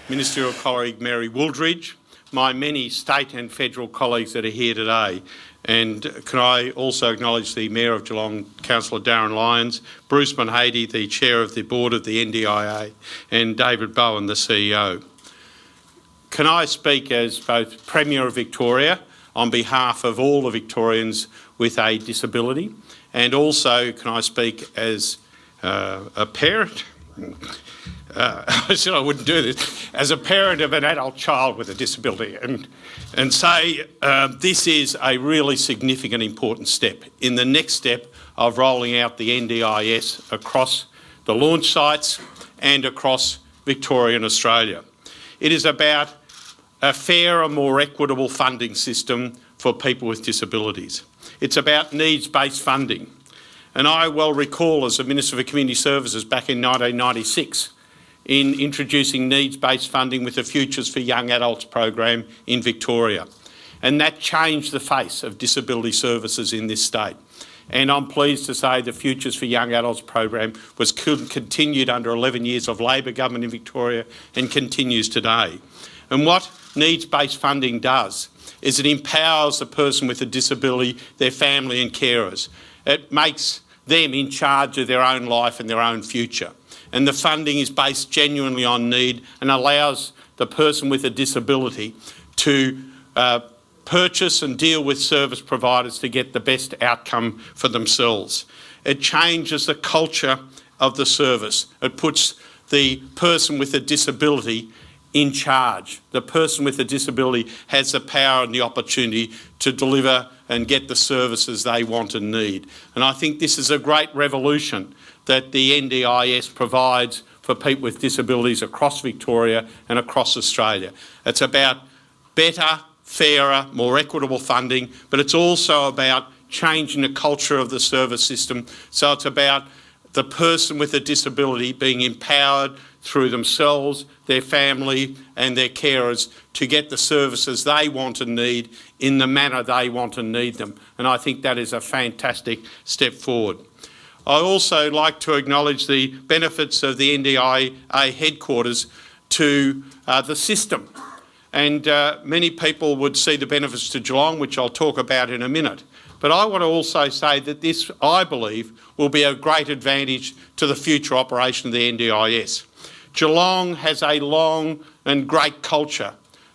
Ministerial colleague Mary Wooldridge, my many state and federal colleagues that are here today, and can I also acknowledge the Mayor of Geelong, Councillor Darren Lyons, Bruce Munhady, the Chair of the Board of the NDIA, and David Bowen, the CEO. Can I speak as both Premier of Victoria on behalf of all the Victorians with a disability, and also can I speak as a parent? I said I wouldn't do this, as a parent of an adult child with a disability, and say this is a really significant, important step in the next step of rolling out the NDIS across the launch sites and across Victoria and Australia. It is about a fairer, more equitable funding system for people with disabilities. It's about needs-based funding. And I well recall as a Minister for Community Services back in 1996 in introducing needs-based funding with the Futures for Young Adults program in Victoria. And that changed the face of disability services in this state. And I'm pleased to say the Futures for Young Adults program was continued under 11 years of Labor government in Victoria and continues today. And what needs-based funding does is it empowers the person with a disability, their family and carers. It makes them in charge of their own life and their own future. And the funding is based genuinely on need and allows the person with a disability to purchase and deal with service providers to get the best outcome for themselves. It changes the culture of the service. It puts the person with a disability in charge. The person with a disability has the power and the opportunity to deliver and get the services they want and need. And I think this is a great revolution that the NDIS provides for people with disabilities across Victoria and across Australia. It's about better, fairer, more equitable funding, but it's also about changing the culture of the service system. So it's about the person with a disability being empowered through themselves, their family and their carers to get the services they want and need in the manner they want and need them. And I think that is a fantastic step forward. I also like to acknowledge the benefits of the NDIA headquarters to the system. And many people would see the benefits to Geelong, which I'll talk about in a minute. But I want to also say that this, I believe, will be a great advantage to the future operation of the NDIS. Geelong has a long and great culture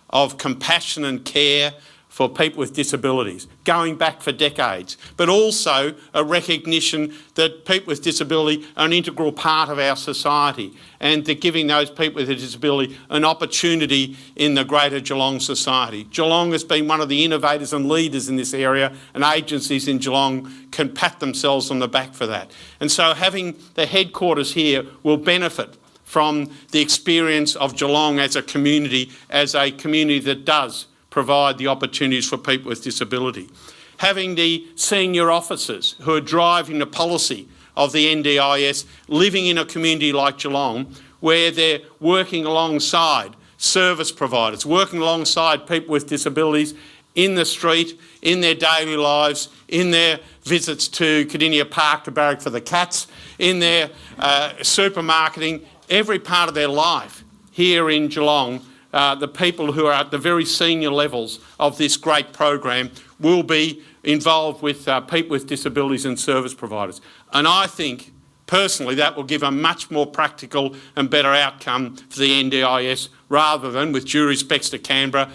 of compassion and care for people with disabilities, going back for decades, but also a recognition that people with disability are an integral part of our society and that giving those people with a disability an opportunity in the greater Geelong society. Geelong has been one of the innovators and leaders in this area, and agencies in Geelong can pat themselves on the back for that. And so having the headquarters here will benefit from the experience of Geelong as a community that does provide the opportunities for people with disability. Having the senior officers who are driving the policy of the NDIS living in a community like Geelong where they're working alongside service providers, working alongside people with disabilities in the street, in their daily lives, in their visits to Cardinia Park to barrack for the cats, in their supermarketing, every part of their life here in Geelong. The people who are at the very senior levels of this great program will be involved with people with disabilities and service providers. And I think, personally, that will give a much more practical and better outcome for the NDIS rather than, with due respects to Canberra,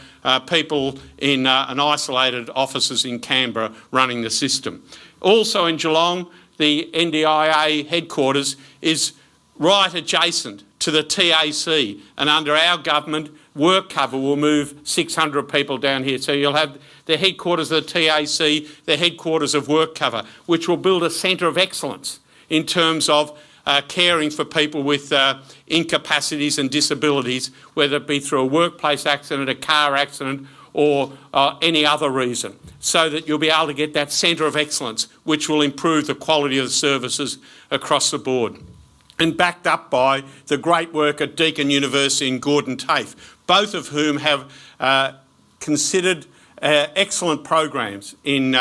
people in an isolated offices in Canberra running the system. Also in Geelong, the NDIA headquarters is right adjacent to the TAC, and under our government, WorkCover will move 600 people down here. So you'll have the headquarters of the TAC, the headquarters of WorkCover, which will build a centre of excellence in terms of caring for people with incapacities and disabilities, whether it be through a workplace accident, a car accident, or any other reason, so that you'll be able to get that centre of excellence, which will improve the quality of the services across the board. And backed up by the great work at Deakin University and Gordon Tafe, both of whom have considered excellent programs in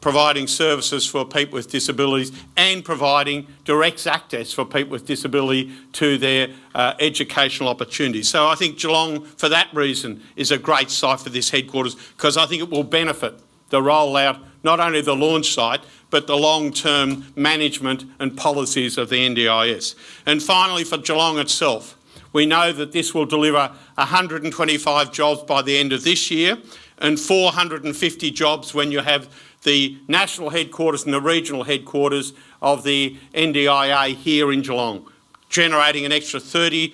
providing services for people with disabilities and providing direct access for people with disability to their educational opportunities. So I think Geelong, for that reason, is a great site for this headquarters, because I think it will benefit the rollout, not only of the launch site, but the long-term management and policies of the NDIS. And finally, for Geelong itself, we know that this will deliver 125 jobs by the end of this year and 450 jobs when you have the national headquarters and the regional headquarters of the NDIA here in Geelong, generating an extra $34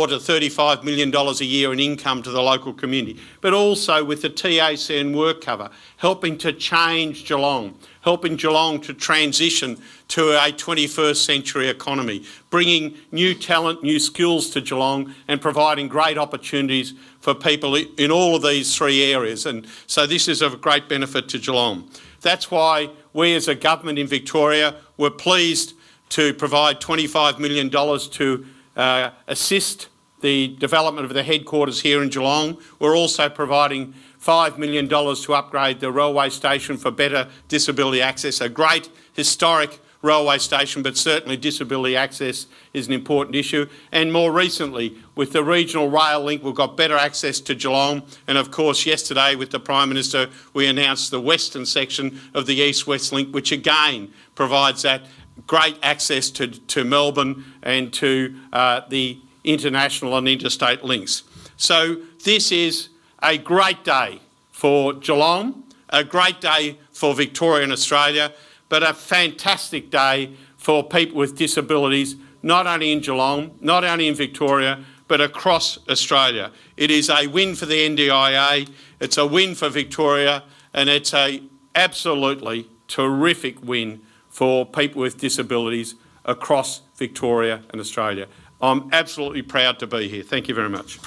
to $35 million a year in income to the local community. But also with the TACN work cover, helping to change Geelong, helping Geelong to transition to a 21st century economy, bringing new talent, new skills to Geelong and providing great opportunities for people in all of these three areas. And so this is of great benefit to Geelong. That's why we as a government in Victoria were pleased to provide $25 million to assist the development of the headquarters here in Geelong. We're also providing $5 million to upgrade the railway station for better disability access, a great historic railway station, but certainly disability access is an important issue. And more recently, with the regional rail link, we've got better access to Geelong. And of course, yesterday with the Prime Minister, we announced the western section of the east-west link, which again provides that great access to Melbourne and to the international and interstate links. So this is a great day for Geelong, a great day for Victoria and Australia, but a fantastic day for people with disabilities, not only in Geelong, not only in Victoria, but across Australia. It is a win for the NDIA, it's a win for Victoria, and it's a absolutely terrific win for people with disabilities across Victoria and Australia. I'm absolutely proud to be here. Thank you very much.